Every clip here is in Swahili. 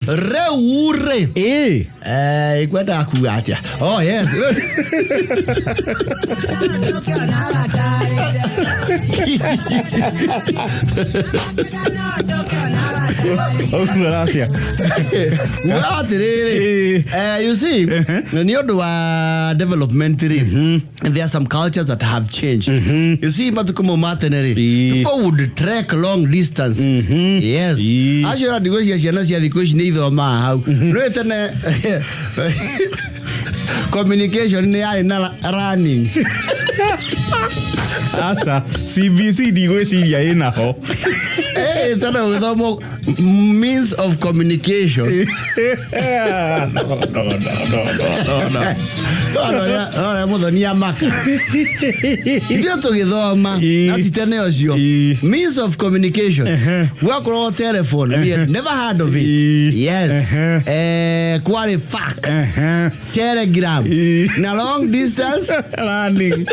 Reure. Kwenda kuatia. Oh yes. You see, development, there are some cultures that have changed. You see, people would trek long distance. Yes. As you are the communication running. Asa CBC digo siria ina ho. It's a means of communication. Means of communication. Work on telephone. We had never heard of it. Yes. Quality fax. Telegram. Now long distance running.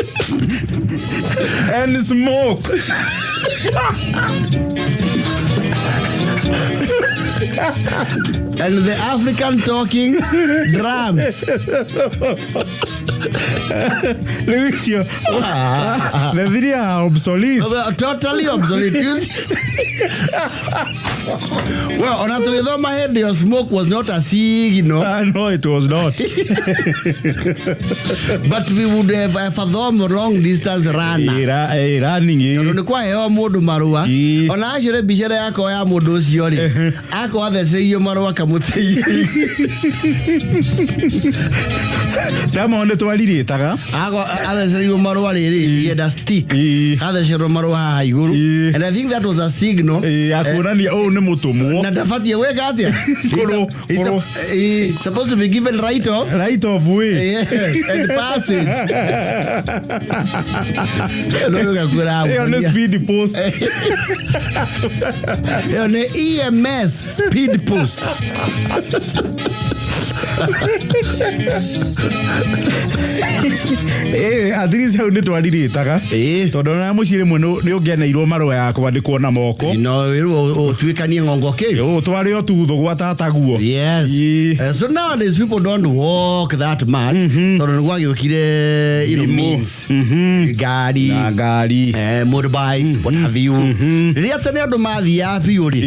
And smoke. And the African talking drums. The video obsolete. Totally obsolete. Well, on a my head, your smoke was not a signal. No, it was not. But we would have for them long distance runner. Running. On actually bishara yako ya modosi yori. Ako adese hiyo marwa kamuti. Sama onde twalire taka. Ako adese hiyo marwa liri. He had a stick. Adese hiyo marwa haiguru. And I think that was a signal. Akurani ne mutumu. Na dafati yewe katia. He's supposed to be given right of way. And passage. On the speed post. On the EMS speed post. Adrisi hau nitwarire taka tondu na mucire muno ni ungeneirwo marwa yako bandikwo na moko no twikanie ngongo ke twari o tuthu gwa tata guo. Yes. So nowadays people don't walk that much tondu ni gwagikire means gari motorbikes what have you riria tene andu mathia biuri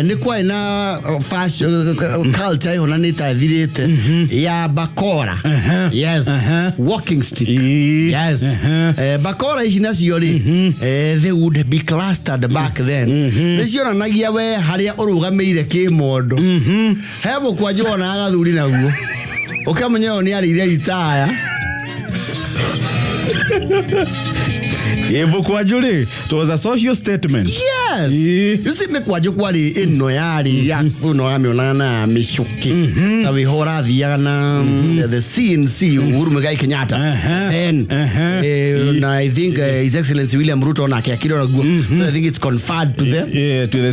ni kwa ina fashion culture ona ni tathirite ya bakora. Yes. Walking stick. Yes. Bakora ici nacio ri they would be clustered back then. Nicio nagia we haria urugameire kimondo. He Mukwanju ona agathuri naguo. Ukamenya ni arire retire. Mukwanju ri it was a social statement. Yes. You see Mukwanju kwari ino yari ya kuno amiona na mishuki tawi hora thiana the CNC Uhuru Kenyatta and I think His Excellency William Ruto na akirora guo. I think it's conferred to them to the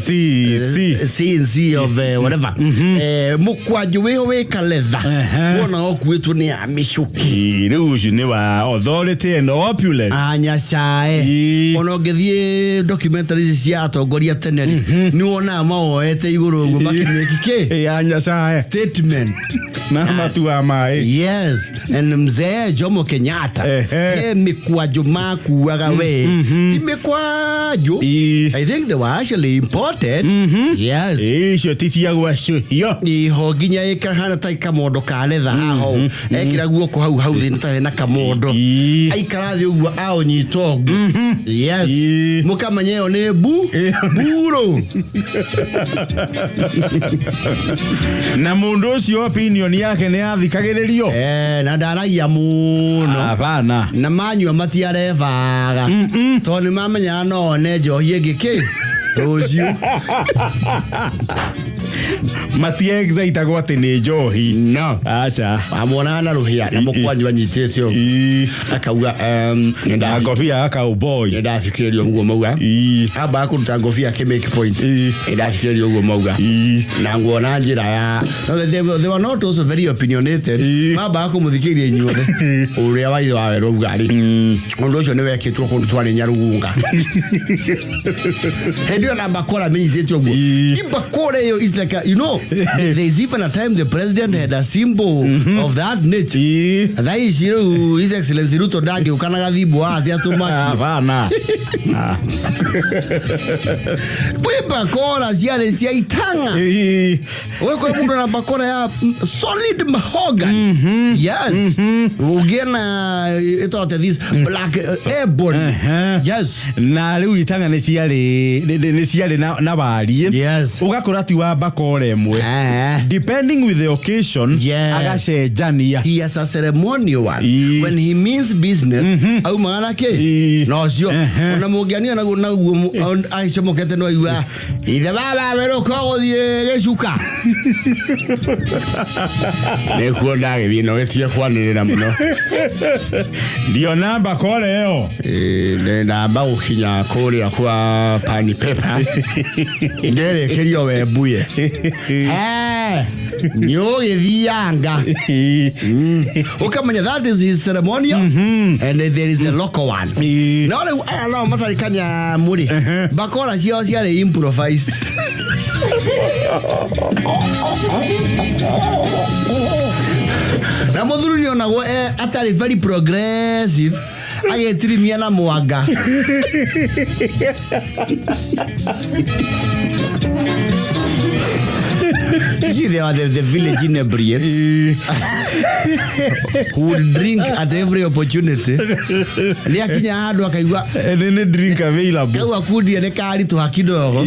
CNC of whatever Mukwanju we kaletha wona okuitwo ni amishuki riu ni wa authority and opulence anyacae ono ngethie documentaries cia atongoria tene ni wona maoete iguru guo makimekike anyacae statement na matua mai. Yes. And mzee Jomo Kenyatta Mukwanju makuaga we ti Mukwanju. I think they were actually imported. Yes. Sio titia gwasho yo ni ho ginya ikahana ta kamondo kaletha haho ekira guoko hau thina na kamondo aikara thi uguo ao nyitogu. Yes. Mukamanyeo ni buro na mundu ucio opinion yake ni athikagiririo na ndaragia muno hapana na manyua matiarevaga to ni mamenya no ne njohie ngiki rucio matie exaita gwate ni njohi no acha amona na ruhia na Mukwanju anyitecio akauga nda ngofia cowboy nda fikirio nguo mauga aba kuruta ngofia ke make point nda fikirio nguo mauga na nguona njira ya they were not also very opinionated aba kumuthikiria inyuothe uria waitho wa rugari undu ucio ni wekitwo kundu twari nyarugunga hendio na bakora menyithetio guo ibakora yo is like a, you know There's even a time the president had a symbol of that nature. That is, His Excellency Ruto Dagi ukanaga thibu athi atumaki. Bana. Kwe bakora ziare cia itanga. Wewe kwa mundu na bakora ya solid mahogany. Yes. Ugena itote this black ebony. Yes. Na riu itanga ni ciare na bari. Yes. Ugakora ti wa bakora emwe. Depending with the occasion, agacenjania. He has a ceremonial one. When he means business, au maana ke no cio ona mugiania na aicho mokete no iwa ithe baba bero ko thie gecuka ne kuonda githie no getie kwanirira muno ndio namba kole yo ne namba ukinya kuria kwa pani paper ngere kerio we buye nyo githianga ukamenya that is his ceremonial and there is a local one no matari kanya muri bakora cio ciare improvised na muthuru ni onagwo atari very progressive agetirimia na mwanga See, there are the village inebriates who would drink at every opportunity. Ni akinya handu akaigua ene drink available. Kawa kudi ene kari tu hakidogo.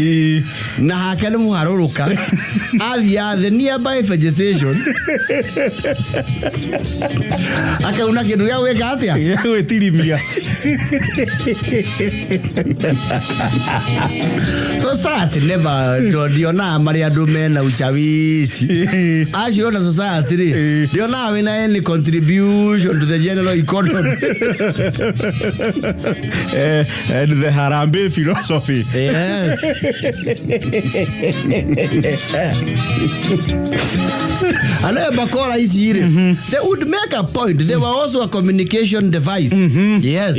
Na hakene muharuruka. Avia the nearby vegetation. Akauna kindu ya weka atia. Yewe tirimia. Society never diona Maria Domena uchawisi. As you know, society, you know, when any contribution to the general economy. And the Harambe philosophy. Yes. And Bakora is here. They would make a point. They were also a communication device. Yes.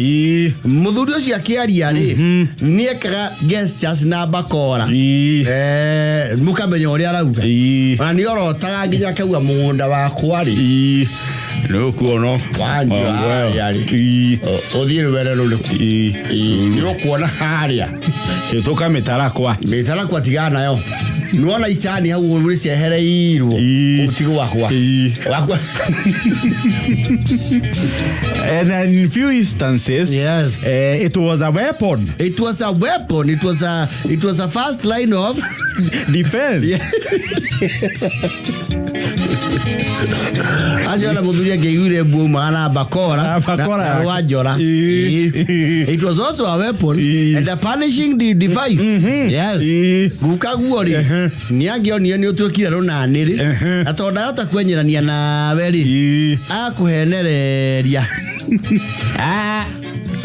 Mudurio si akiaria ni nieka gestures na Bakora. Mukamenya uri arauga. Ani oro taginya kaua mugunda wa kwari. No kuono wanju yari. Odire wera rule. Yo kuona haria. Toka metarakwa tigana yo. Nuona ichani hau uri se hereirwo. Utigo wakwa. And in few instances, yes, it was a weapon. It was a weapon. It was a first line of defense. Ajora muduria geure buma na bakora wajora. It was also a weapon and a punishing the device. Yes. Gukaguori niagio ni utokira rona niri atonda yota kwenyerania na weri akuhenereria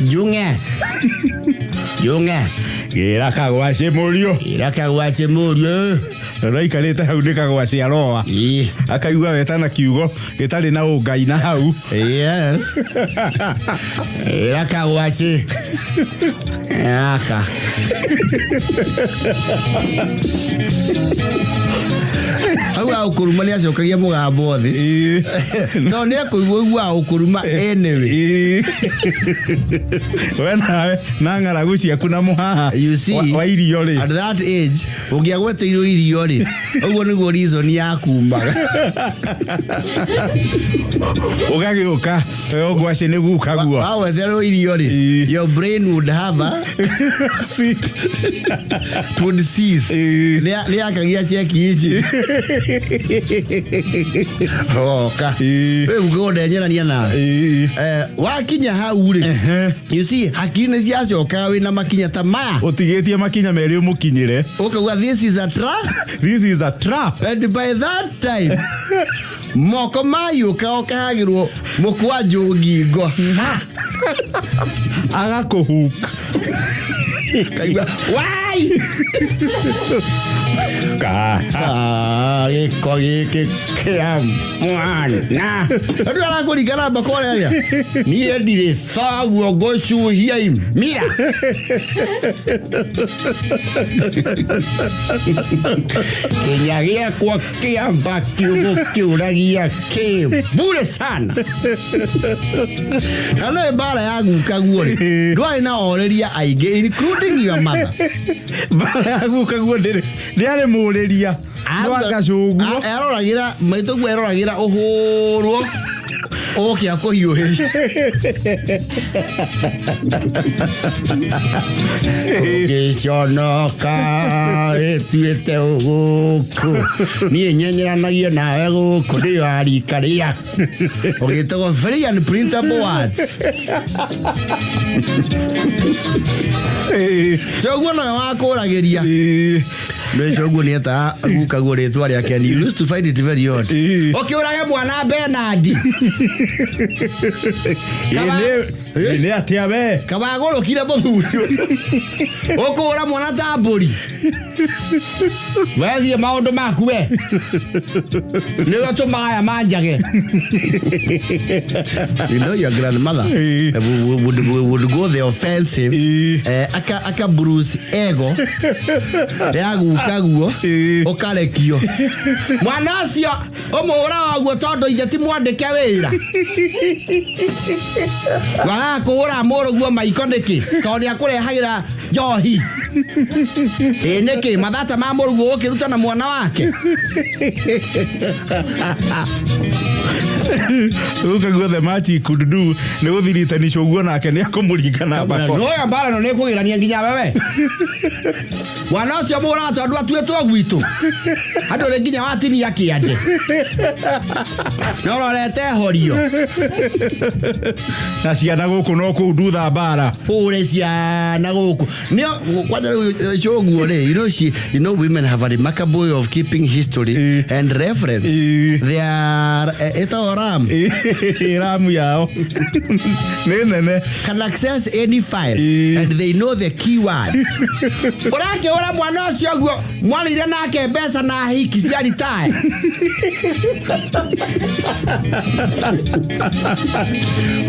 junge iraka gwace murio raikarite hau ndikagwa cia roa akaigua wetana kiugo gitari na ungai na hau. Yes. Iraka gwace aka Awa ukuruma ni acokagia mugambo thi. No ni akuigua ukuruma anyway. Wena na ngaragu ciaku na muhaha. You see, wa irio ri. At that age, ugiagwete irio ri. Uguo niguo reason ya kumbaga. Ugagiuka ogwace ni gukagua. Wawe thero irio ri. Your brain would have a would cease. Ni akagia cheki ichi. Oka. We ugoda nyerania nawe. Wakinya hau ri. You see, hakine cia coka we na makinya ta maya. Utigetie makinya meri umukinyire. Ukaguo this is a trap. This is a trap. And by that time, moko mayu kaokagirwo Mukwanju ngingo. Agakuhook. Why? Gĩko gĩkĩ kĩa mwana. Andũ arakũringana bakora ria. Niĩ ndirĩ saguo ngũcuhia imira. Kenya gĩakwa kĩamba kĩũragia bure sana. Na nĩ mbara ya guka guo rĩ. Ndwarĩ na oreria aingĩ including your mother. Mbara ya guka guo nĩ arĩ mũrĩria. Ndwagacuguo. Eroragĩra maitũguo eroragĩra ũhũrwo. Okia kũhiũhĩria. Ũgĩconoka ĩtuĩte gũkũ. Niĩ nyenyeranagio nawe gũkũ ndĩ wa rika rĩaku. Ũgĩtagwo very unprintable words. Coguo nawe wakũragĩria. Coguo nĩ etaga guka guo rĩtwa rĩake and you used to find it very odd. Ũkĩũrage mwana Bernard. Nĩ atĩa we? Kabagũrũkire mũthuri. Ũkũũra mwana ta mbũri. Wethiĩ maũndũ maku we. Nĩwe tũmaga aya manjage. You know your grandmother would go the offensive. Aka bruise ego. Ya guka guo. Ũkarekio. Mwana ũcio ũmũũra waguo tondũ ithe ti mwandĩke wĩra. Kũũra mũrũguo maiko nĩkĩ? Tondũ akũrehagĩra njohi. Nĩkĩ mathata ma mũrũguo ũkĩruta na mwana wake. Guka guo the match could do nĩ gũthiritanĩcio guo nake nĩ akũmũringana bako. Noya mbara no nĩ kũgĩrania nginya wewe. Mwana ũcio mũũra tondũ atuĩtwo gwitũ. Andũ rĩ nginya watinia kĩande. Nororete horio. Na ciana gũkũ no kũu ndutha mbara. Kũrĩ ciana gũkũ. Nĩo kwanja coguo rĩ, you know women have a remarkable way of keeping history and reference. They are ram. Ram yao. Nene. Can access any file and they know the keywords. Ũrakĩũra mwana ũcio guo mwarĩire nake mbeca na hiki cia retire.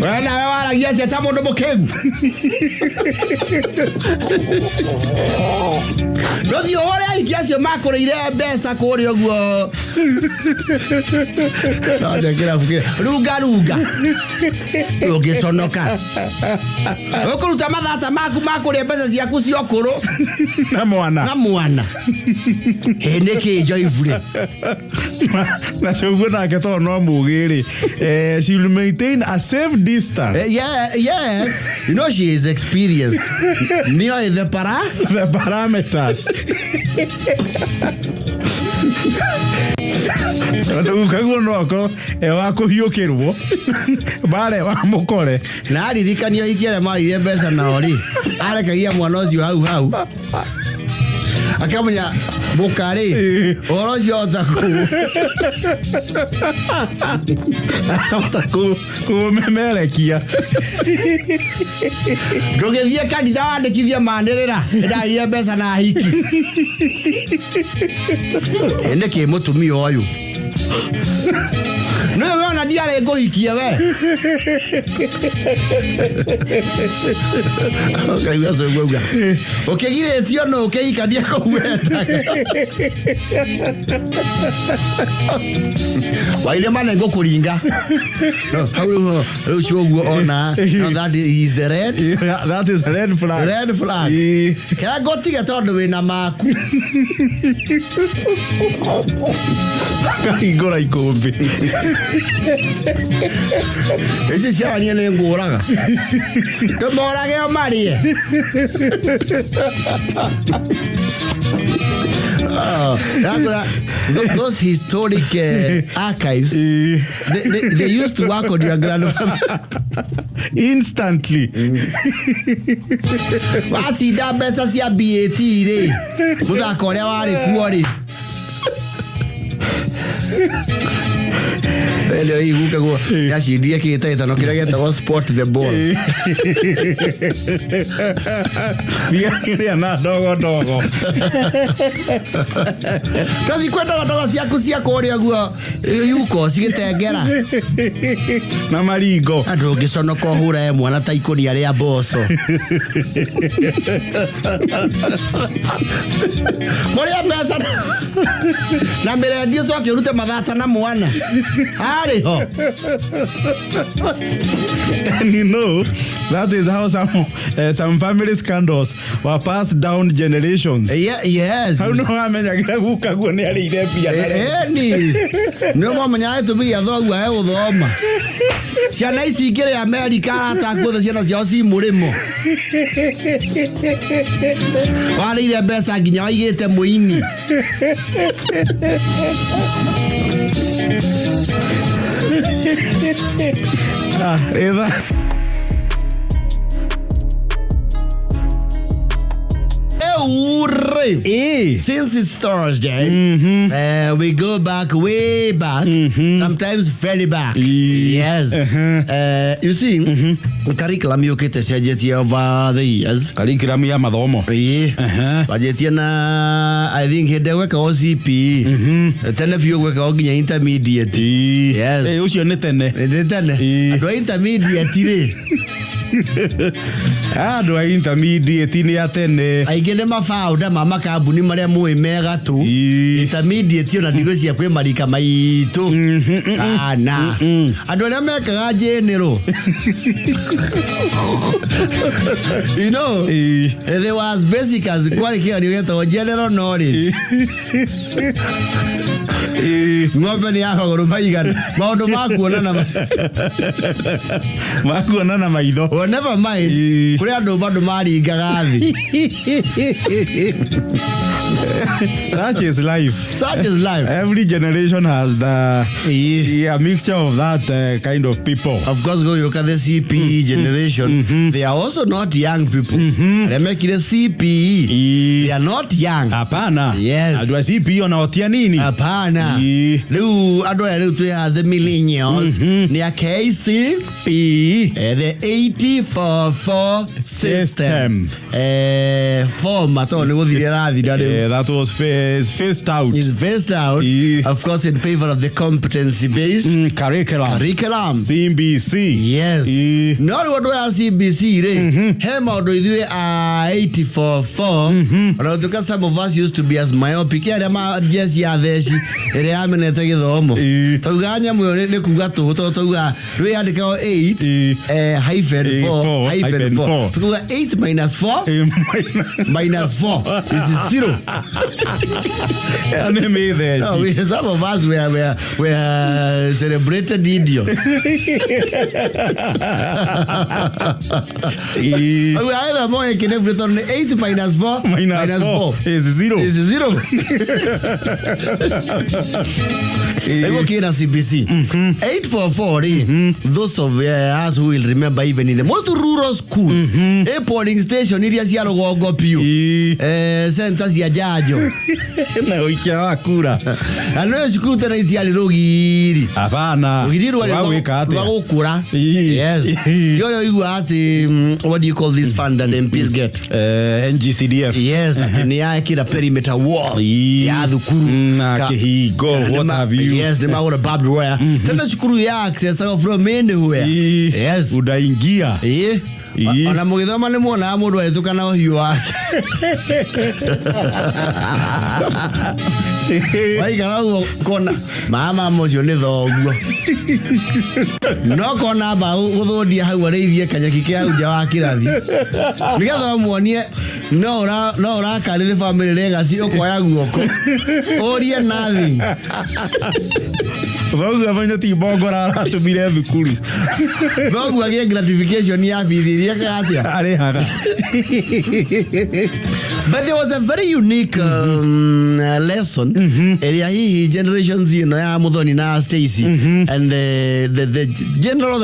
Wena we waragia atĩa ta mũndũ mũkĩgu. Rũthiũ ũrĩa ahiki acio makũrĩire mbeca kũrĩa ũguo. Runga ũngĩconoka. Ũkũruta mathata maku makũrĩa mbeca ciaku cia ũkũrũ. Na mwana. Nĩkĩ njoibu. Na coguo nake tondũ no mũgĩ rĩ. She will maintain a safe distance. Yes. You know she is experienced. Nĩoĩ the parameters. Kaguo noko wa kũhiũkĩrwo bare wa mũkore na aririkanio ikiere marire mbeca nao rĩ arekagia mwana ũcio hau akamenya mũkarĩ ũhoro ũcio kũmemerekia ndũgĩthiĩ kanitha wandĩkithie manĩrĩra ndarire mbeca na hiki nĩkĩ mũtumia ũyũ nĩwe ona ndiarĩ ngũhikie we ũkaigua coguo auga ũkĩgirĩtio no ũkĩhikania kũu wendaga waile mana ngũkũringa hau rĩu coguo ona that is the red. That is red flag. Red flag. Kaya ngũtige tondũ wĩna maku kahingũra ikũmbĩ ici ciarania nĩ ngũraga tũmorage o marĩe those historic archives they used to work on your grandfather instantly. Wacinda mbeca cia BAT rĩ mũthako ũrĩa warĩ kuo rĩ Elio ihuka guo yashindia kitano kira getagwo sport the ball. Bia na dogo. Kazi kwenda dogo ciaku ria guo yuko cigitengera. Na maringo. Andu ngiconoka hura mwana ta ikunia ria mboco. Moria pesa na mbere ndio soke urute mathata na mwana ariho. And you know, that is how some family scandals were passed down generations. Yes. How no amenya gira guka guo ni ari ire pia. Ni no manya tu bia thogu ae uthoma. Ciana ici ingire America atakuothe ciana ciao ci murimo. Wari ile mbeca nginya waigite muini. Eva. Since it's Thursday, we go way back, sometimes very back. Yes. You see, curriculum yukite cenjetie over the years. Curriculum ya mathomo. Bajetie na I think hede weka OCP. Tene vyo weka oginya intermediate. Yes. Ucio ni tene. Tene. Ado intermediate re. Ado intermediate ni atene. Aigene mafauda mama kambuni maria muwe mega tu. Intermediate na digo cia kwe marika maitu. Ana. Ado na meka general. You know, there was basic as quality and you get general knowledge. Ngombe ni yako gorumaigan. Maundu makuona na maitho. Oh, never mind. Kuri andu bandu mari ngagathi. Such is life. Such is life. Every generation has a mixture of that kind of people. Of course, go look at the CPE generation. They are also not young people. They make it a CPE. They are not young. Hapana. Yes. Adwa CPE onaotia nini? Hapana. Leo adwa leo tu ya the millennials. Ni a KCPE. The 8044 system. Format on that was phased out. It's phased out. Of course, in favor of the competency-based curriculum. CBC. Yes. Not what we are CBC. Hema odo idwe 844. But some of us used to be as myopic. Yeah, ma just ya deshi. Ere amene tege domo. Tuganya mwe ne kugato tuga. We had go 8 -4. Tuga 8 minus 4 minus 4 is 0. Some of us were celebrated idiots. We either more can every turn 8 minus 4 minus 4 is 0. Is 0. Okay, na CBC 844. Those of us who will remember, even in the most rural schools, a polling station iria cia Rugongo piu, centers ya Jajo na uikia wakura ano cukuru tena itiari rugiri. Hapana, rugiri rwagukura. Yes. Yo igua ati what do you call this fund that MPs get? NGCDF. Yes, ni yakira perimeter wall ya thukuru na kihigo, what have you. Yes, they might have barbed wire. Tena cukuru ya access from anywhere. Yes, udaingia. Ona mugithoma ni muona mundu ahetukana uhiu wake. Waigara kona mama mocio ni thoguo. No kona ba guthundia hau areithie kanyaki kia uja wa kirathi. Nigetha muonie no ra karire family legacy ukoya guoko. Orie nothing. Thoguo abanya ti bongora aratumire thukuru. Thoguo agie gratification ya bithirie katia. Arehaga. But there was a very unique lesson generation area hii generation zino ya Muthoni na Stacy and the general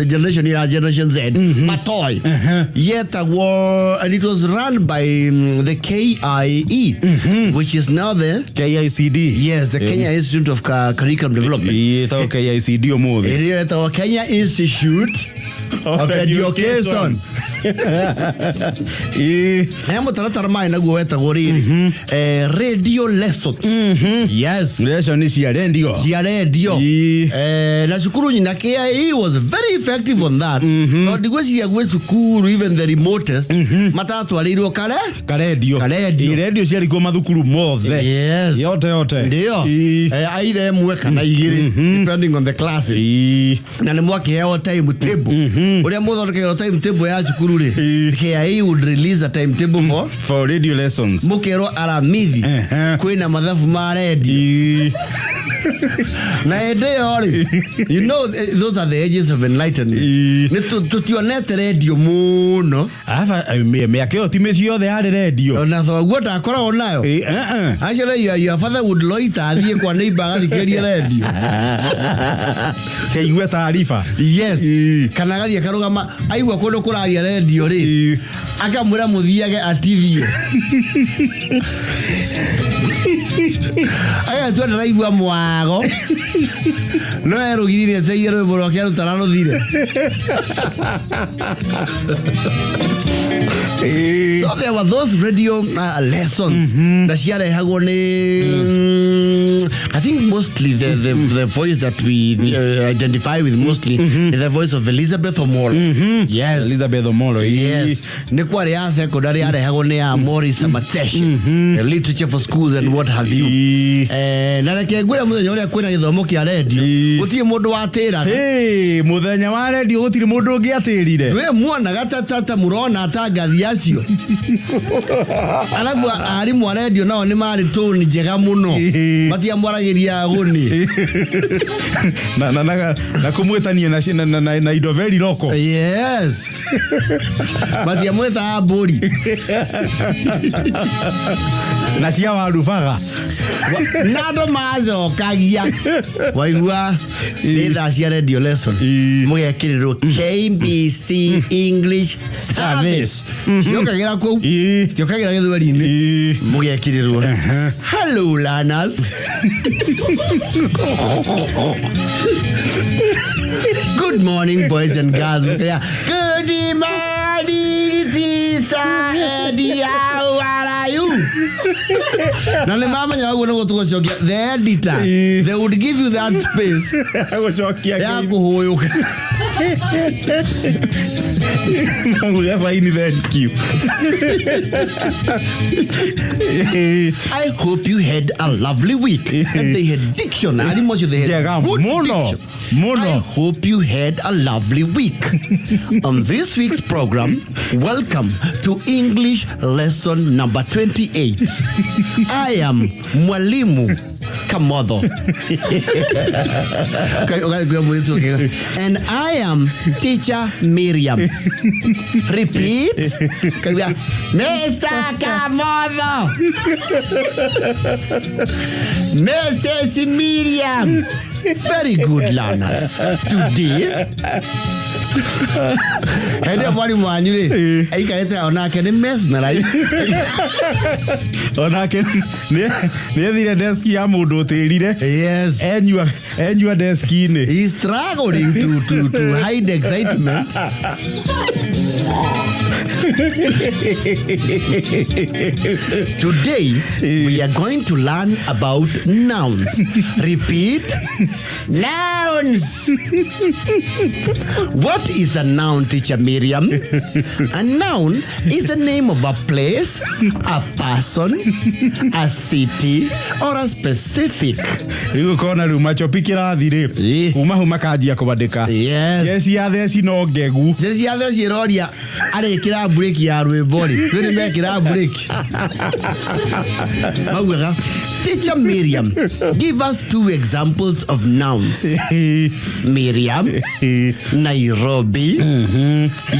generation ya generation Z Matoy yet and it was run by the KIE which is now the KICD. Yes, the Kenya Institute of Curriculum Development. Ito KICD omuthi. Ito Kenya Institute of Education. Mutaratara mai naguo wetagwo riri radio lessons. Yes, lesson is cia radio. Na cukuru nyina KIE was very effective on that. So digweci gwe cukuru even the remotest matatwarirwo radio cia riko mathukuru mothe. Yes, yote ndio either mwe kana igiri depending on the classes. Na ni mwakiheo time table uria muthondekero time table ya cukuru ri KIE would release a timetable for radio lessons. Mukero aramithi kwina mathabu ma radio. Na ede you know those are the ages of enlightenment. Tutionete radio muno me akeo timecio the are radio na thoguo ndakoragwo nayo. Actually your father would loiter athie kwa neighbor agathikeria radio keigwe taarifa. Yes, kana gathie karugama aigua kundu kuraria radio ri akamwira muthiage atithie aya tu ndaraigua mwago no erugirire tsaire rwimbo rwake rutara ruthire. So there were those radio lessons that ciarehagwo ni I think mostly the voice that we identify with mostly is the voice of Elizabeth Omolo. Yes, Elizabeth Omolo. Yes, ni kwari ya secondary arehagwo ni ya Morris Matesh, literature for schools and what have you. Na reke ngwira muthenya uria kwina githomo kia radio gutie mundu watira. Muthenya wa radio gutire mundu ungiatirire. We mwana gatatata murona atangathi acio. Alafu arimu wa radio nao ni mari tone njega muno. Matia mwaragiria Ngoni. Na kumwetania na indo very local. Yes. Matia mweta aburi. Na cia warubaga. Nado mazo kagia. Waigua ni cia radio lesson. Mugekirirwo KBC English Service. Siokagira ku. Siokagira githweri-ini. Mugekirirwo. Hello learners. Good morning boys and girls. Good morning teacher Eddie, how are you? Na le mama nyago no gotugocokia the editor they would give you that space ya kuhoyoka. I hope you had a lovely week and they had diction. I didn't they had good diction. I hope you had a lovely week. On this week's program, welcome to English lesson number 28. I am Mwalimu Kamodho. And I am teacher Miriam. Repeat. Mr. Kamodho. Mrs. Miriam. Very good learners. Today Ede mwalimu wanyu ri aikarete onake ni mesmerize. Onake ni ethire desk ya mundu utirire. Yes. Enyua desk ini. He is struggling to hide excitement. Today we are going to learn about nouns. Repeat. Nouns. What is a noun, teacher Miriam? A noun is the name of a place, a person, a city, or a specific. Rigo kona ruma chopikira thire. Huma kanjia kubandika. Yes. Yes ya theci no ngegu. Yes ya theci roria arekira break ya body. Really make it a break. Teacher Miriam, give us 2 examples of nouns. Miriam, Nairobi,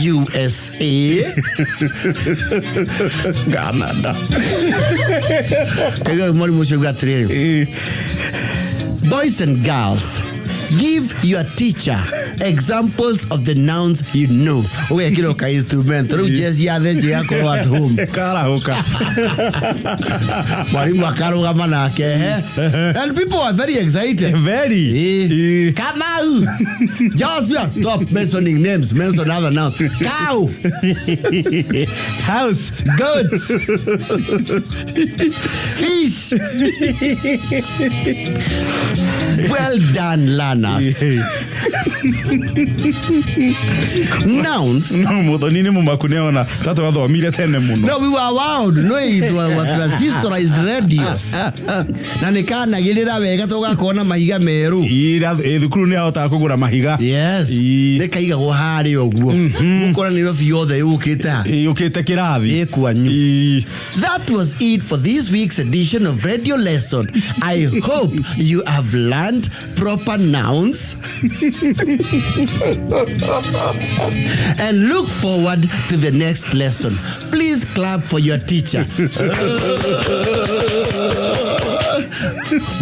USA, Canada. Boys and girls, give your teacher examples of the nouns you know. We kiro ka instrument. Just ya this ya ko at home. And people are very excited. Very. Kamau. Joshua, stop mentioning names. Mention other nouns. Cow. House. Goats. Fish. Well done, learners. Nouns. No, mutonini mumakuneona. Tato wathomire tene muno. No, we were wild. No, it was transistorized radios. Na nikanagirira wega tugakona mahiga meru. Thukuru ni ahota kugura mahiga. Yes. Nikaiga go hari oguo. Mukora ni rofi yothe yukite kirathi. Ekwanyu. That was it for this week's edition of Radio Lesson. I hope you have learned proper nouns and look forward to the next lesson. Please clap for your teacher.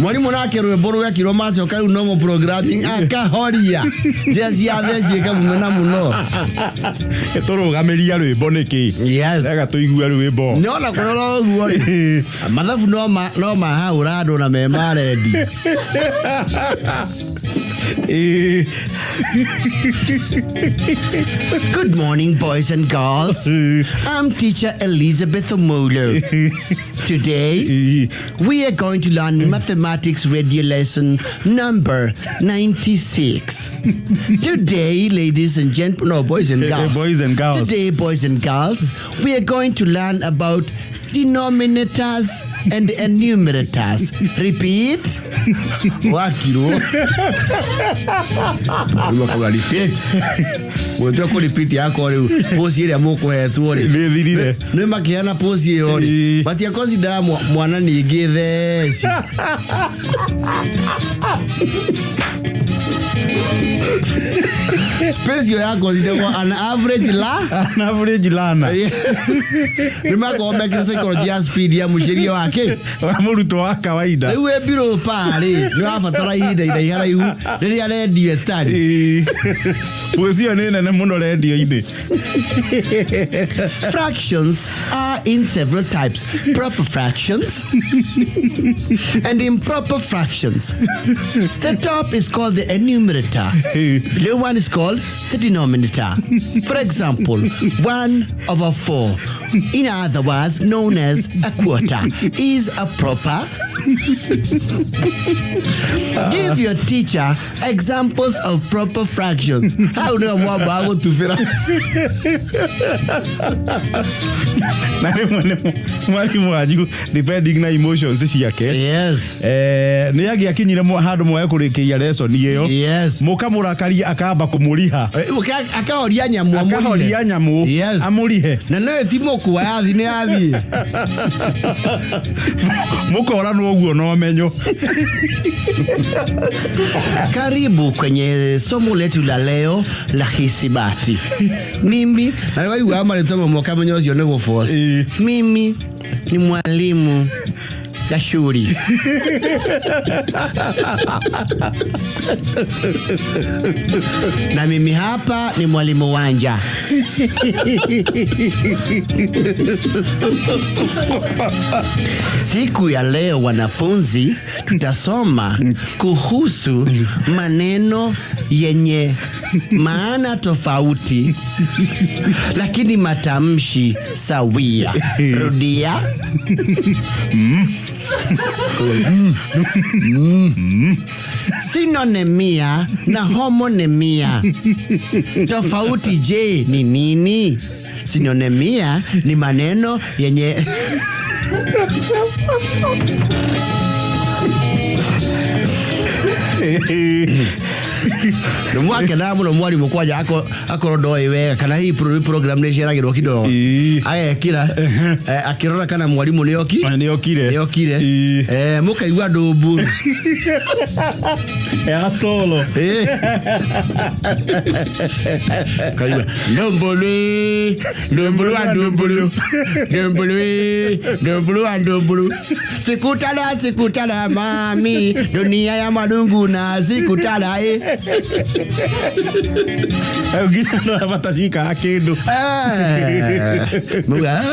Mwalimu nake rwimbo rwa kiromacho kari normal programming akahoria just ya thesi kamuna muno etorogameria rwimbo niki. Yes, ega tuigua rwimbo nyona kurora guo mathabu no mahaura andu na memaredi. Good morning, boys and girls. I'm teacher Elizabeth Omolo. Today, we are going to learn mathematics radio lesson number 96. Today, ladies and gentlemen, no, boys and girls. Boys and girls. Today, boys and girls, we are going to learn about denominators and enumerators. Repeat. Wakiro. Repeat. Wotoko repeat yako leo. Posi ile amoko hetu ole. Ndirire. Ne makiana posi ile ole. But ya consider mwana ni githe. Space yako ndio an average lana. Nimako make psychology speed ya mushiria wake. Muruto wa kawaida. Wewe biro pale. Ni afatara hida ira ihu. Ndio ya radio tani. Poesio nene na muno radio ide. Fractions are in several types. Proper fractions and improper fractions. The top is called the enumerator. The one is called the denominator. For example, 1/4, in other words known as a quarter, is a proper. Give your teacher examples of proper fractions. How do Mwago to fira? Mwalimu waju depending na emotions yake. Yes. Ni yagi akinyire handu mwe kurikia lesson iyo. Yes. Mukamurakaria akamba kumuriha. Akahoria nyamu amurihe. Akahoria nyamu. Yes. Amurihe. Na no etimo kwa yathi ni yathi. Mukora no guo no menyo. Karibu kwenye somo letu la leo la hisabati. Mimi na wewe amaletomo mokamenyo sio nego force. Mimi ni mwalimu ya shule. Na mimi hapa ni mwalimu wanja. Siku ya leo wanafunzi tutasoma kuhusu maneno yenye maana tofauti lakini matamshi sawia. Rudia. Sinonimia na homonimia. Tofauti je ni nini? Sinonimia ni maneno yenye no mwake na muno mwari Mukwanju akorodo wega kana hii program ne shiragirwo kidogo agekira akirora kana mwarimu ni okire mukaigwa ndumburu ya solo kaigwa ndumbulu sikutala mami dunia ya madungu na sikutala Gina batajika akindu muga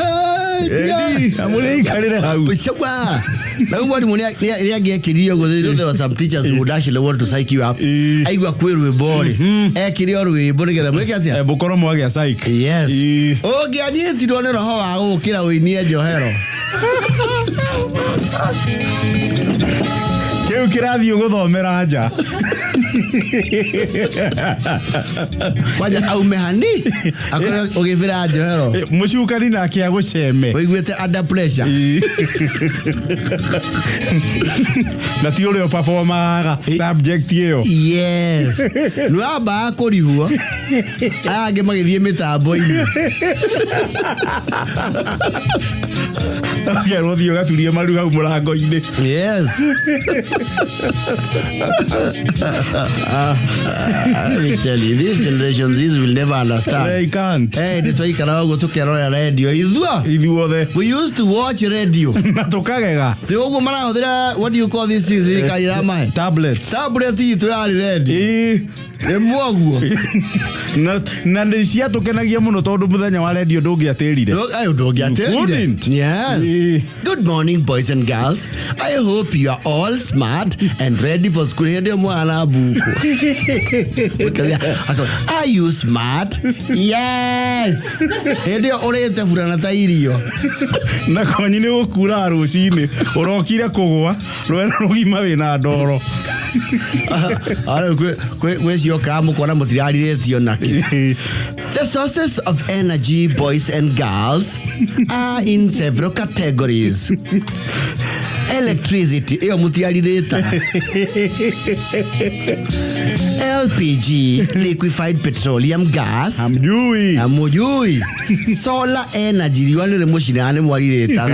amule ikarire hau chagwa na mwari muni yagiekiriyo go there were some teachers who actually want to psych you up aigwa kwirwe bori ekiriyo rwimbo nigetha mweke atia bukoro mwagia psych yes ogianyitirwo ni roho wa gukira uinie njohero Kiu kirathi uguthomera nja waja aumehani akora ugivira njohero mucukari nake aguceme wiguite under pressure na ti ule performaga subject iyo yes nuaba akorihuo age magithie mitambo-ini Gerwo thio gaturie maru hau murango-ini yes let me tell you, these generations will never understand. They can't. Hey, it's why karago tukerora radio. Ithuothe. We used to watch radio. Na tukagega. Tiogo marahuthira, what do you call these things? Tablets. Tablet itu ya radio. Mwago. Na ndisia tukenagia muno tondu muthenya wa radio ndungiatirire. Ayo ndungiatirire. Yes. Good morning, boys and girls. I hope you are all smart and ready for school. Hende mwana buku. Are you smart? Yes. Hende urete furana ta irio. Na kwanyi ni gukura rucini urokire kugwa rwena rugima wina ndoro. Ara kwecio kamu kona mutirarirethio naki. The sources of energy, boys and girls, are in several categories. Electricity, iyo mutiarireta. LPG, liquefied petroleum gas. Amujui. Solar energy, liwanele moshinane mwarireta.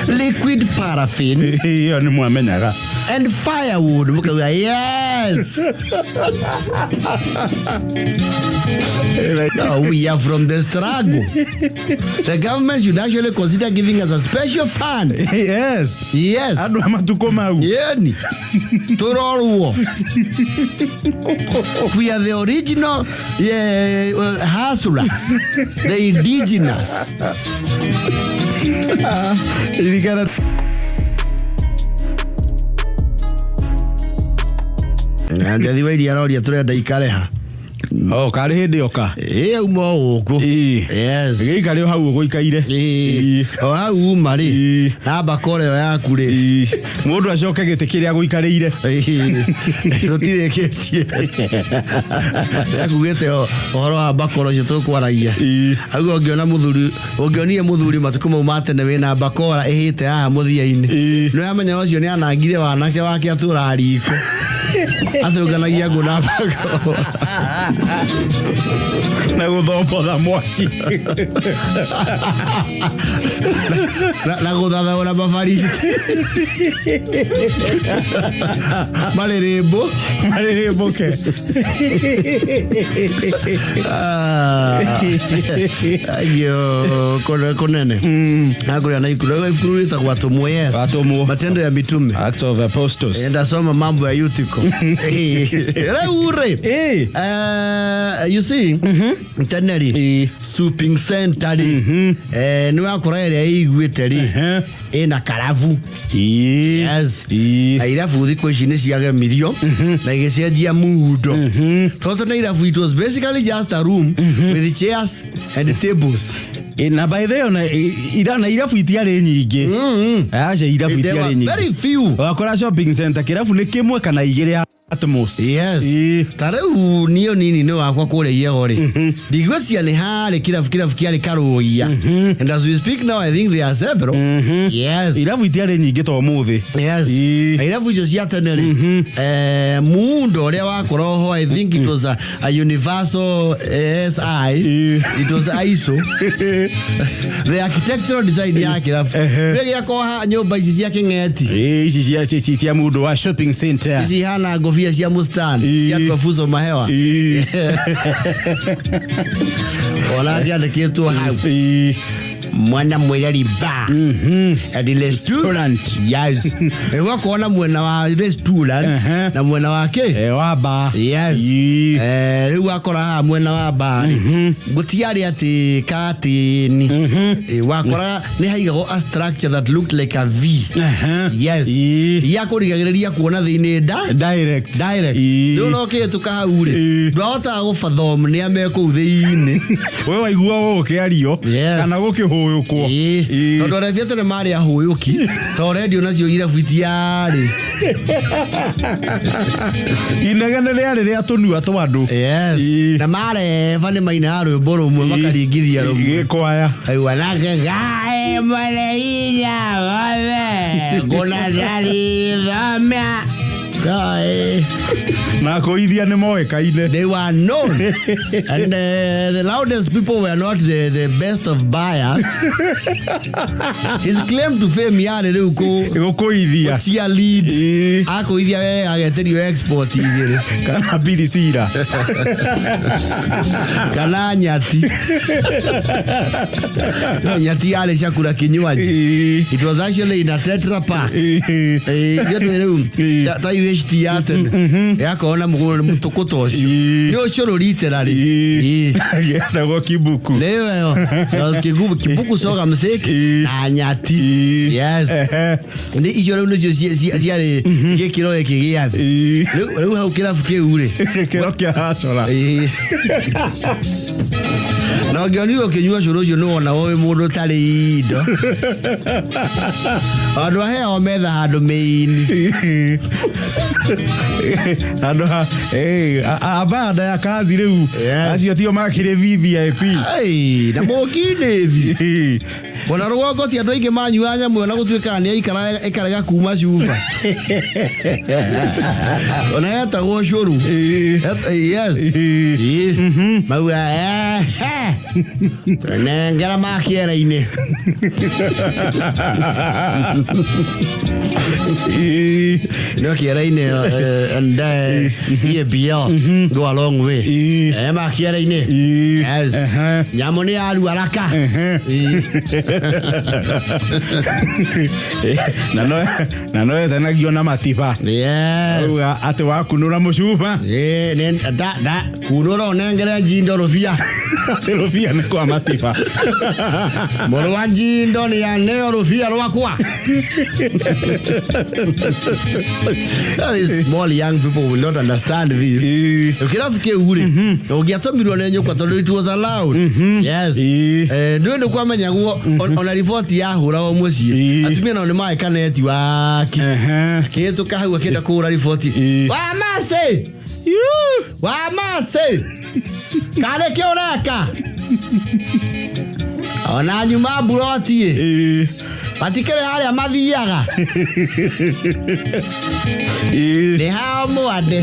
Liquid paraffin. Iyo ni mwamenyaga. And firewood. Yes. No, we are from the struggle. The government should actually consider giving us a special fund. Yes. Yes. Adu amatukoma u. Yeni. Turoruo. We are the original hustlers. The indigenous. Ndethi weiri aroria turenda ikareha. Oh, kari hindi oka. Umo uku. Yes. Gikari hau ugu ikaire. O hau mari. Na bakore yaku ri. Mundu acoke gite kiria guikarire. Tutireketie. Yakugite ohoro wa bakoro cio tukwaragia. Hau ongionire muthuri matuko mau matene wina bakora ihite haha muthia-ini. No yamenya ucio ni anangire wanake wake atura riko. Atuganagia nguna bakora. Na guthomba mwaki. Na guthathaura mabariti. Marerembo ke. Ayo konene. Agora na ikuru ifurita kwa tomo yes. Matendo ya mitume. Acts of Apostles. Enda soma mambo ya Yutiko. Ure. You see, Tene Souping Center ni wakora ere igweteri ena karavu. Yes. Airafu thiko ici ni ciagemirio na igecenjia mudo. Toto na irafu, it was basically just a room with chairs and tables. Na by the way, irafu itiari nyingi. Aje irafu itiari nyingi. Very few. Wakora shopping center kirafu ni kimwe kana igire at most. Yes. Tarau niyo nini no wakwa kule yegore. Digwesia ni hale kila kiale karoia. And as we speak now, I think there are several. Yes. Iravu itiare nyingi to muthi. Yes. Iravu icio cia tene ri. Mundo ria wakoroho, I think it was a universal SI. It was ISO. The architectural design yake iravu. Wege yakoha nyumba ici cia kingeti. Ici cia mundo wa shopping center. Ici hana ngofia cia mustani. Cia kufuzo mahewa. Wala gani kitu hau. Mwana mwelali ba at the restaurant. Yes. Ewa kuona mwena wa restaurant na mwena wake wa ba. Yes. Ewa kora mwena wa ba gutiari ati katini wakora ni haigago a structure that looked like a V. Yes. Ya kurigagiria kuona thini direct no no ke tukahaure ndota gufathom ni ameko thini we waigua wo kiario kana gukihu huyukwo ndo refiete ne mari ya huyuki to radio nacio ira fitiari inegene ria tunua twandu. Yes. Na mare vane maina rwimbo rumwe makaringithia rumwe kwaya aiwa nake gae maleia wale gona dali dhamia na koithia ni moekaine. They were known. And the loudest people were not the best of buyers. His claim to fame yale leo koithia cia lead akoithia we ageterio export igire kana birisira kana nyati nyati yale chakula kinywaji. It was actually in a Tetra Pak. Yakaona mutokotoshi ni ochoro literally yenda kibuku leo kibuku soga mseki na nyati. Yes. Ndi ijoro no ciare gekiro ekigiathi leo hau kirafuke ure kira hasora na ngionio kinyua coro cio no ona owe mundu tari indo andu aheo metha handu meini andu abada ya kazi riu acio tio makire VIP. Na mokinevi bona rwongo ti andu aingi manyua nyamwe na gutuika ni ikaraga kuma cuba ona yata go curu. Yes. Maua nengera makiera-ini no kiera-ini and here beyond go a long way. Makiera-ini. Yes. Nyamu ni aru araka na no tena giona matiba. Yes. Ate wa kunura mucuba da kunura onengera jindo rofia rofia ni kwa matiba moro wa jindo ni ya neo rofia rwakwa. Small young people will not understand this. Ukirafuke ure ugiatomirwo ne nyukwa tondu it was allowed. Yes. Ndio kwa menya guo ona report ya hura wa muci atumia na ni mai kaneti waki kitu kahau akenda kura report wa mase kale kioraka ona nyuma buroti patikere hali amathiaga ni hao mwande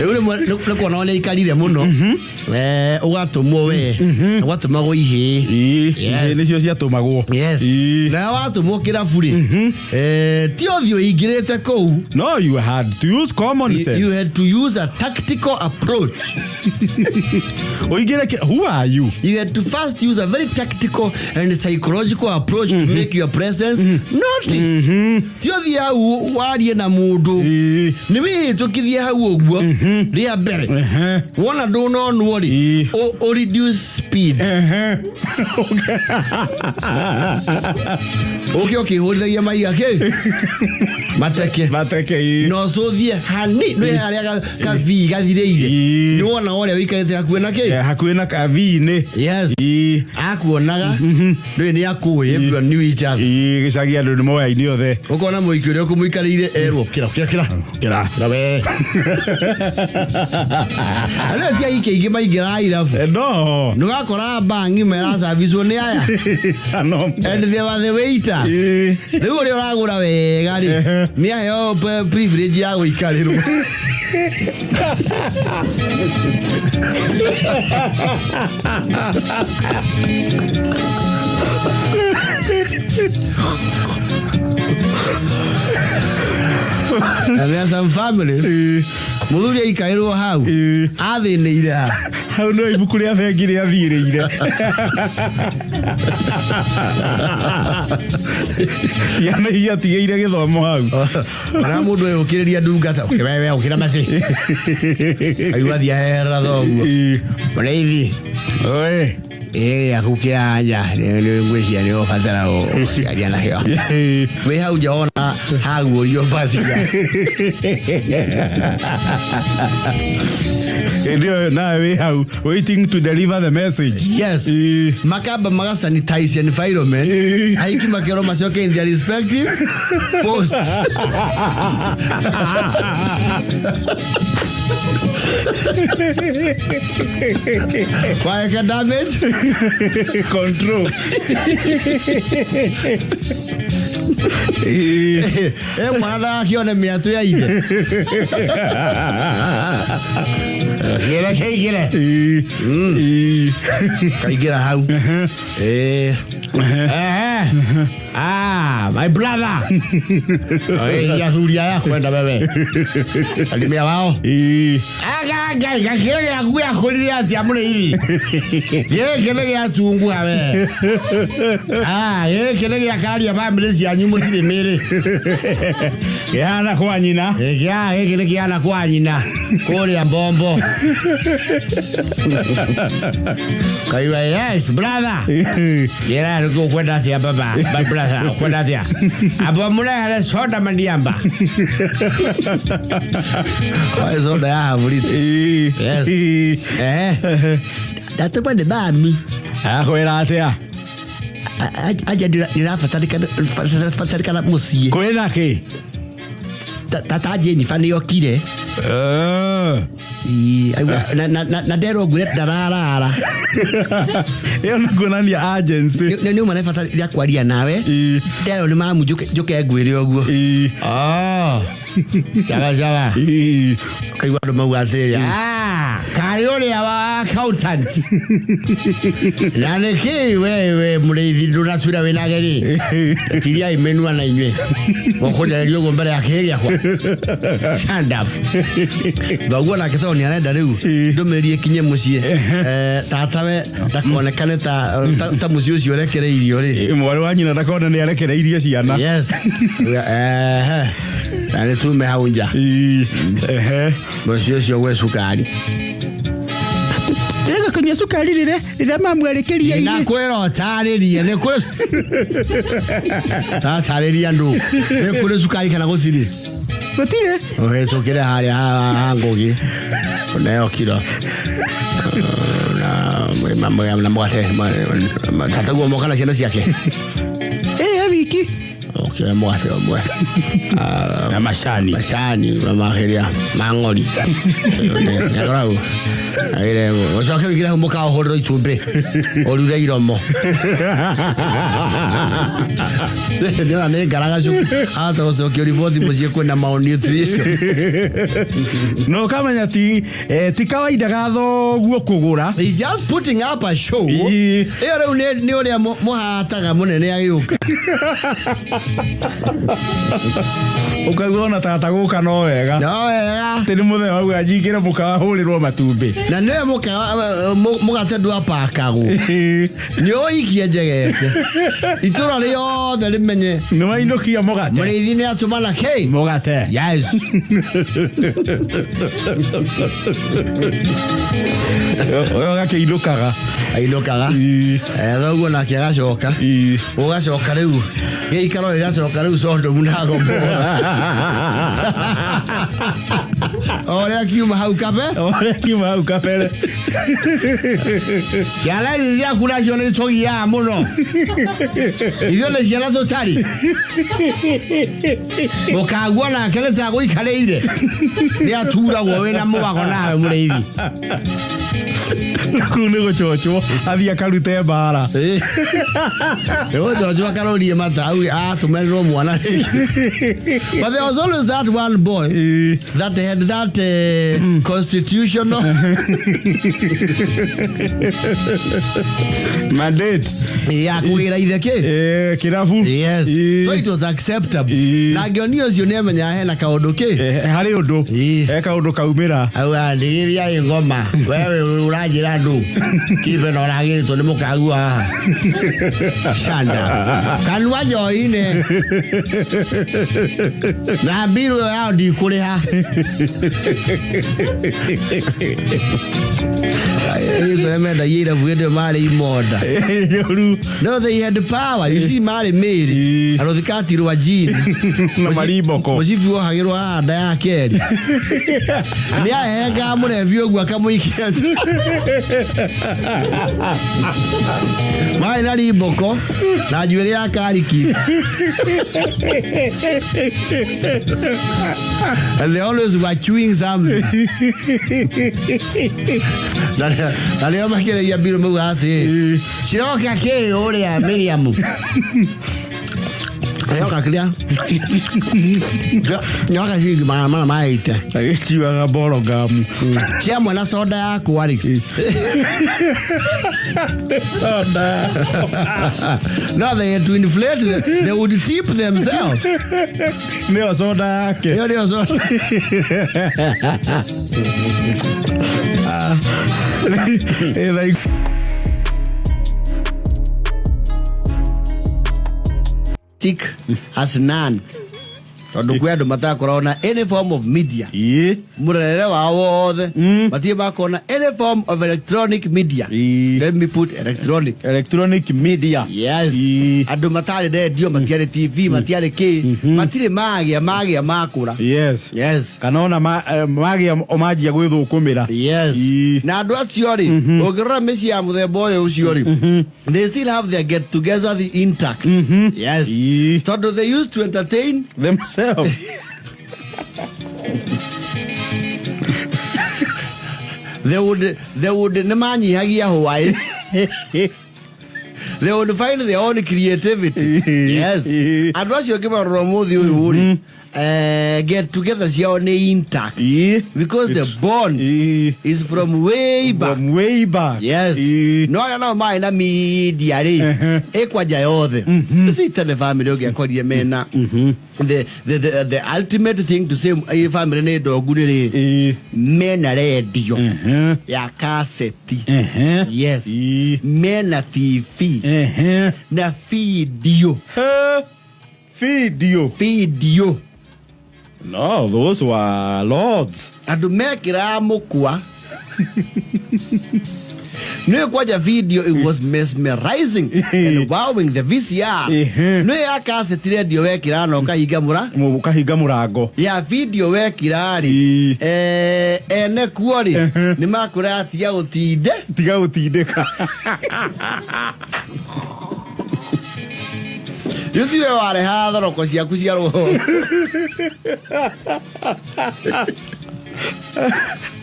ule niko naona ikarire muno ugatumwo we ugatumagwo ihe. Yes. Nicio cia tumagwo. Yes. Na watumwo kirafuri ti othio ingirete kou. No, you had to use common sense. You had to use a tactical approach. Who are you? You had to first use a very tactical and psychological approach to make your presence noticed. Ti othia warie na mundu ni we tukithia hau oguo ria bere wona do no worry or reduce speed. Okay, horithagia mai ake mateke no so thie hani no yaria ka vi gathireire ni wona ore wikaite hakuena ke hakuena ka vi ne. Yes. Akuonaga no ni Makui, everyone knew each other. Gĩcagi andũ nĩ moyaine othe. Ũkona mũiki ũrĩa ũkũmũikarĩire erwo kĩra. We. Arĩa tia ike ingĩ maingĩra irabu. No. Nũgakora bangi mera service nĩ aya. And they were the waiter. Rĩu ũrĩa ũragũra wega rĩ. Nĩ aheo privilege ya gũikarĩrwo. And there's some family. Mũthuri aikairwo hau. Athĩnĩire ha. Hau no ibuku rĩa bengi rĩa thirĩire. Yana iatigĩire gĩthomo hau. Ona mũndũ ũyũ ũkĩrĩria ndungata. Wewe ũkĩra maci. Aigua thiahera thoguo. Mũrĩithi. Oe. Akukia anja ngwĩcia nĩ ũbatara ũciaria na heo. Wĩ hau nja ona haguũrio mbathia. Ndio nawe wĩ hau waiting to deliver the message. Yes. Makamba magasanitize environment. Aiki makero macoke in their respective posts. Fire damage control. Mwana akiona miatu ya ide. Kira. Kaigira hau. My brother. Ya suria ya kwenda bebe. Salimia wao. Kile ya kuya kulia ati amune hivi. Kile ya tungu awe. Kile ya kali ya family ya nyumo tile mere. Yana kwa nyina. Kile yana kwa nyina. Kole ya mbombo. Kaiwa yes brother. Yera niko kwenda ati baba. My brother kwenda ati. Abo mule ale soda mandiamba. Kwa soda ya havulita. Yes. Date pande bami. Kwera atia. Aja nirafatarikana musie. Kwena ki? Tata Jennifer nĩ okire. Na ndero ngwĩre ndararara. Ĩyo nĩ kuonania agency. Nĩ ũma nĩbataire kwaria nawe. Ndero nĩ mamu njũke ngwĩre ũguo. Jaga. Kaigua andũ mauga atĩrĩ. Kaĩ ũrĩa wa accountant. Na nĩkĩ we mũrĩithi ndũnatuĩra wĩnake rĩ. Kiria imenua na inyuĩ. Mũkũnjarĩria ũguo mbere ya kĩhĩa kwa. Stand up. Thoguo nake tondũ nĩarenda rĩu ndũmĩrĩri ĩkinye mũciĩ. Tatawe ndakonekane ta mũciĩ ũcio ũrekereirio rĩ. Mwarĩ wa nyina ndakona nĩarekereirie ciana. Yes. Na nĩtume hau nja. Mũciĩ ũcio gwĩ cukari. Ega kwenye sukari rĩrĩa mamwerekeria ile. Nakwĩra ũtarĩrie nĩ kũrĩ. Tarĩria ndũ. Nĩ kũrĩ sukari kana gũcirĩ. Gũtirĩ. Ũhĩtũkĩre harĩa ngũgĩ. Ũneo kiro. Na mwase. Tataguo moka na ciana ciake. Wiki. Okay, mwase omwe. Na macani mamakĩria ma Ngoni. Nĩarorau. Aire ũcoke wĩkĩre hau mũkawa ũhũrĩrwo itumbĩ. Ũrure iromo. Nĩona nĩ ngaragacu. Hata ũcoke ũriboti mũciĩ kwĩna malnutrition. No kamenya ti kawaida gathoguo kũgũra. He's just putting up a show. Ĩyo rĩu nĩ ũrĩa mũhataga mũnene agĩũka. Ukaigua ona tata gũka no wega. No wega. Tene mũthenya wau ajingĩre mũkawa hũrĩrwo matumbĩ. Na nĩ mũgate ndwapakagwo. Nĩ ũikie njegeke. Itũra rĩothe rĩmenye. Nĩ wainũkia mũgate. Mũrĩithi nĩ atũmana kĩ? Mũgate. Yes. Ũyũ gakĩinũkaga. Ainũkaga. Thoguo nake agacoka. Ũgacoka rĩu. Gĩikaro gĩgacoka rĩu Sodom na Gomora. Ore kiuma hau kape. Ore kiuma hau kape. Ciana ici ciaku nacio nĩ tũgiaga mũno. Ithuĩ nĩ ciana tũtarĩ. Ũkagua nake nĩ ta gũikarĩire. Nĩ aturagwo wĩna mũgago nawe mũrĩithi. Kũu nĩ gũcochwo athiĩ akarute mbara. Gũcochwo akarorie mata au atũmerĩrwo mwana. But there was always that one boy that had that constitutional mandate. Ya kugira itheke. Kirabu. Yes. So it was acceptable. Na ngĩoni ũcio nĩ amenya hena kaũndũ kĩ. Harĩ ũndũ. Kaũndũ kaumĩra. Au ndigithia ngoma. Wewe ũranjĩra ndũ. Kibe na ũragĩrĩtwo nĩ mũkagu haha. Shanda. Kanua joine. Na biru yao ndikũrĩha. No, they had the power. You see, Mari Mary. I don't think I do a gene. No, Mariboko. Was if you are here, I can't. Yeah, I got more of you. Come weekend. My Mariboko. Now you are Kariki. And they always were chewing something. Naleo makere ya biru mu ati. Siroka ke ore ya Miriam. Ayoka klia. Nyoka higi mama maite. Agichiwa gaboro gamu. Cia mwana soda yako wari. Soda. No, they had to inflate they would tip themselves. Neo soda yake. Neo soda. Like sick as none. Tondu kwedu matakorona any form of media. Murere wa wothe matie bakona any form of electronic media. Let me put electronic media. Yes. Andu matari radio, matiare TV, matiare ki, matire magia makura. Yes. Yes. Kanona magia omagia gwithukumira. Yes. Na andu acio ri ogirora meci ya muthemba uyu ucio ri they still have their get together the intact. Yes. Tondu they used to entertain themselves. They would nemanyihagia Hawaii. They would find their own creativity. Yes. And once you give a romo, get together intact. Because the bond is from way back. From way back. Yes. No mind a media. Ekwa jayode. See the family okay kodia mena. The ultimate thing to say a family ne dogune mena radio. Ya cassette. Yes. Mena TV. Na video. Video. No, those were lords. Adu mekira mukwa. No kwaja video, it was mesmerizing and wowing the VCR. No ya cassette radio wekira no kahiga murago. Ya video wekira ri ene kuori ni makura tiga utindeka. You see where I had a rock, you could see a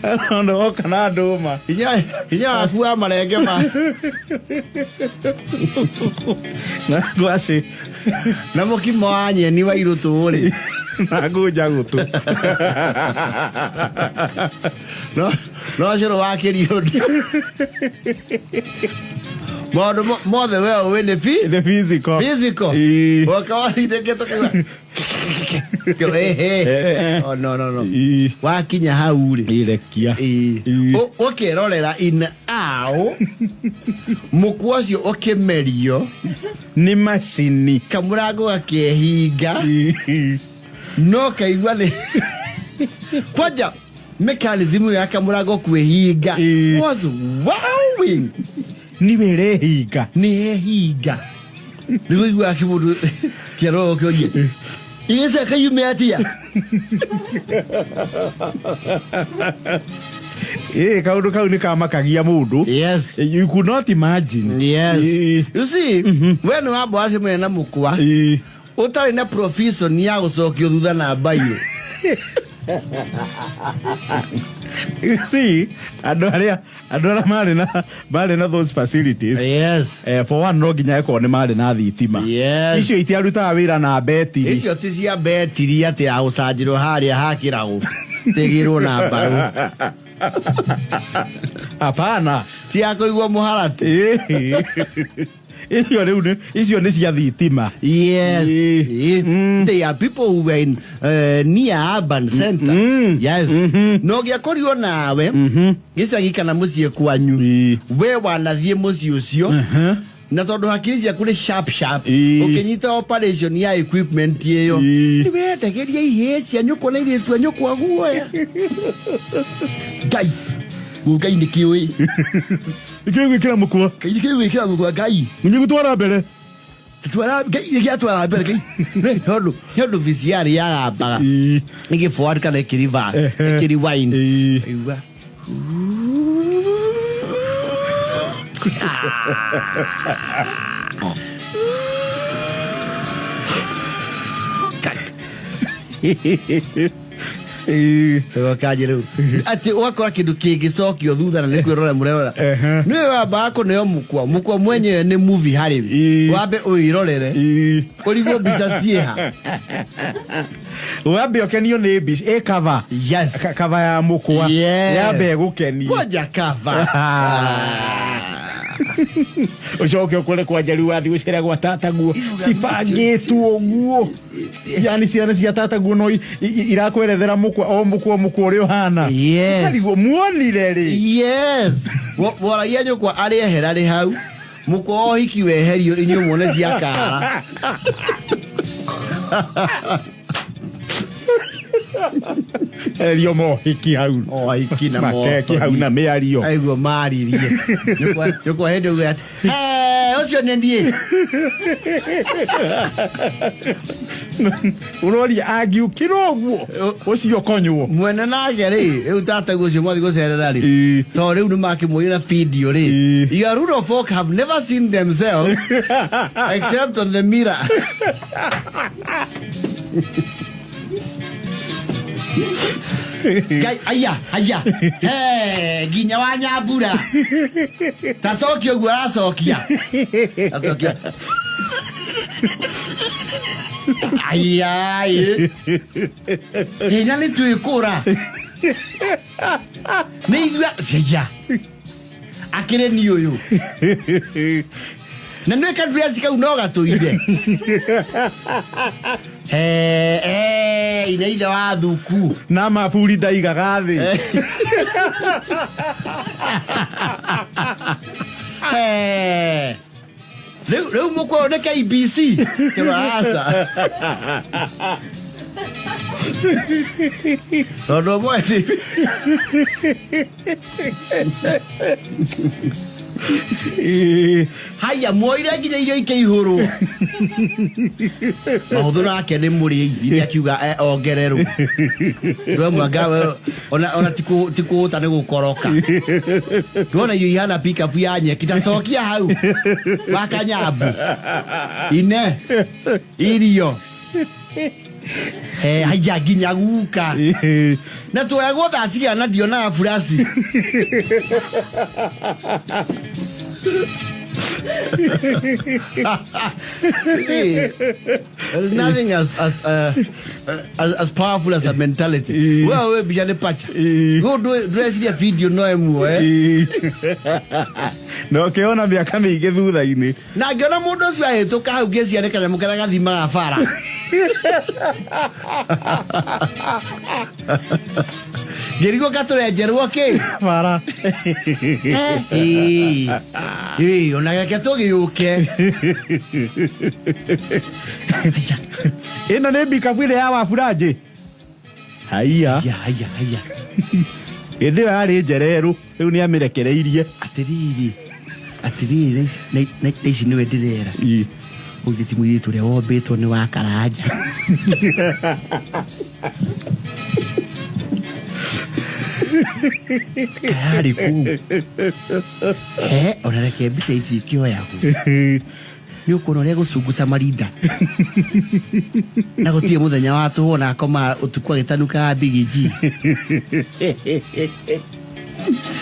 I don't know what can I do, man. Yeah, who am I? Go see. Namoki Moani, and you are to worry. Nago Jagutu. No, I should have walked you. More than well when the physical. Work out he get oh no. Wakinya hauri. Irekia. Okay, rolera in ao. Mukwacio okemerio. Ni masini. Kamurago akehiga. No kaigwale. Kwaja mechanism ya kamurago kwehiga was wowing. Niwerehiga. Niwehiga. Niwehiga kimudu kiaro kyoje. Igese kayume atia. Kaundu kau ni kamakagia mundu. Yes. You could not imagine. Yes. You see, when wabo ase mena mukwa. Utari na profession ya gusokio thutha na bayo. You see, adora mari na those facilities. Yes. For one no ginya ko ne mari na thitima. Yes. Icio itiaruta wira na betiri. Icio ti cia betiri ati ya gucanjirwo haria hakirago. Tigirwo na mbaru. Apana. Ti akoigwa muharati. Icio ni cia thitima. Yes. They are people who were in near urban center. Yes. No giakorio nawe. Gicagi kana mucie kwanyu. We wanathie mucie ucio. Na tondu hakiri cia kuri sharp ukinyita operation ya equipment iyo niwe tegeria ihe cia nyuko na ile tu nyuko guoya Ngai ni kiwi ikira mukwa Ngai munyi gutwara mbere twara mbere Ngai hondo visiari ya baga ngi forward kana kiriva kiriwain aiwa so kajiru ati wakora kindu kingicokio thutha na nikwirora murerora niwe wamba kuneo mukwa mwenyewe ni movie hari wambe uirorere urigwo bica cieha wambe okenio ni bica cover. Yes, cover ya mukwa yambe gukenio kwaja cover ucoke ukore kwa jari wathi gucera gwa tata guo cibangitwo guo yani ciana cia tata guo no irakwerethera mukwa uri uhana karigwo muonire ri wora yenyo kwa ari ehera ri hau mukwa ohiki weherio inyo muone cia kara Elio mohiki hau. Ohiki na makeki hau na meario. Aigua maririe. Yoko hende ugat. Ocio nendie. Urori agiu kiroguo. Ocio konywo. Mwena nage ri, utata gucio mwathi gucerera ri. To riu ni makimwira video ri. Your rural folk have never seen themselves except on the mirror. Gai aya ginya wa nyambura tacokio guo aracokia atokia aya hinya ni twikura ni igua cia akire ni uyu na nwe kadri azika unoga tuide ina ile wa thuku na maburi ndaigaga thi leo mukwa ne KBC kebasa todo mwethi haya moire nginya irio ikeihuru maudhura ake ni muri ithi akiuga ongereru ndo mwanga ona tiku tane gukoroka ndona irio ihana pick up ya nyeki tacokia hau wakanyambu ine irio haya ginya guka na tuego thasigia na diona furasi nothing as powerful as a mentality. Well, we be the patch. Go do the video no emu no keona miaka mingi thutha-ini na ngona mundu ucio ahituka hau ngeciare kanyamu karia gathimaga bara ngirigo gaturenjerwo ki bara ona gake tugiuke ino ni bikabwire ya wafuraje haya indi yari njereru riu ni amirekereirie atiriri ici niwe ndirera ugiti mwitu ria wombitwo ni wa karanja Wari Kuo onareke mbica ici kioya ni ukuona ria gucunguca marinda na gutie muthenya wa tuona akoma utuku agitanuka bigiji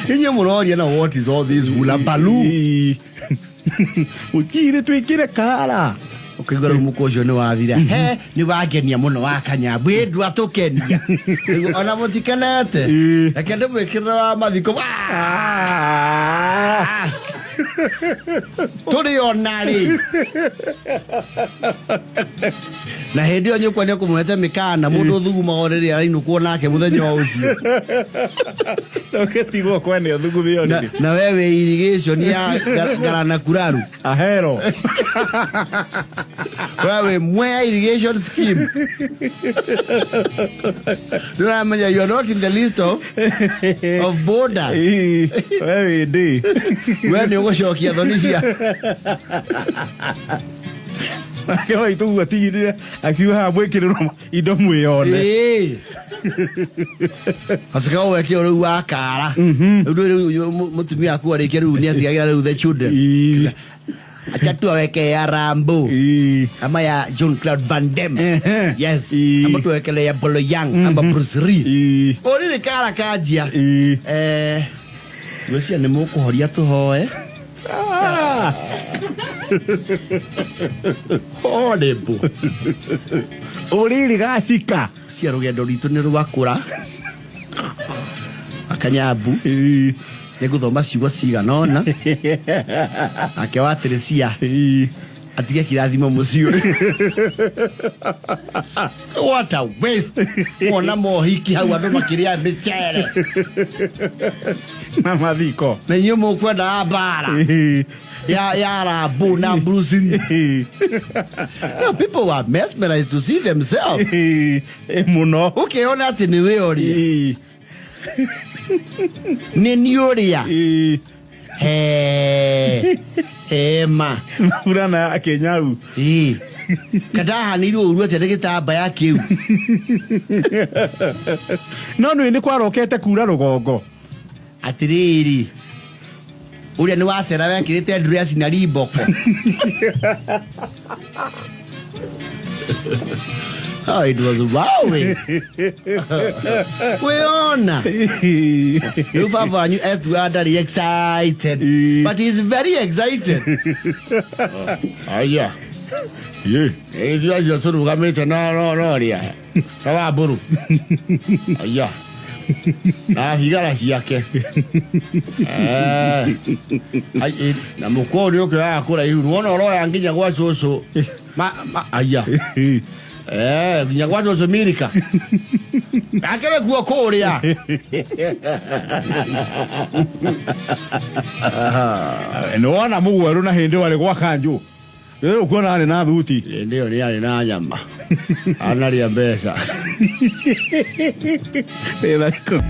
inye muroria na what is all this hula baloo ukire twikire kara ukigora muko cio ni wathira he ni wagenia muno wa kanyambu ndu atukenia ona mutikenete reke ndimwikirira mathiko turi onari na hindi yo nyukwa ni kumwete mikana mundu thuguma oriri arainukwo nake muthenya ucio oketigwo kwene thuguma yo ni na wewe irrigation ya garana kuraru ahero wewe mwe irrigation scheme you are not in the list of borders wewe ndi wewe ugocokia thonisia Akwa itu atigirira akiwa mwikiriro indo mwiyone asika weke ru wa kara ndu mutumia aku arike ru ni atigagira ru the children achatu weke ya Rambo ama ya John Claude Van Damme yes ama tuwekele ya Bolo Young ama Bruce Lee ori kara kajia wesia ni mukuhoria tuhoe Horrible. Oriri gasika cia rugendo ritu ni rwakura akanyambu ni guthoma ciugo ciganona ake wa Teresia atige kirathimo mucio what a waste mona mohiki hau andu makiria micere na mathiko na nyumo kwenda bara ya Rambo na Bruce Lee. No, people were mesmerized to see themselves. Muno. Okay, ona ati ni we ori. Ni nyoria. Ma. Urana akenyau. Kadaha ni ru ati ndegitamba ya kiu. No ni kwarokete kura rugongo. Atiriri. Uria ni wacera wekirite dress na riboko. Oh, it was wow. Weona. You favor you as to are excited. But he's very excited. Yeah. Yeah. Hey, you are just sort of gamete no ria. Kawa buru. Yeah. Na higara ciake ai na mukori uke akura ihu wona roya nginya gwa coco aya nginya gwa coco Amerika akere guo kuria no wana mugweru na hindi wale gwa kanju leo kuona ale na thuti ndio ni ale na nyama analia mbeca like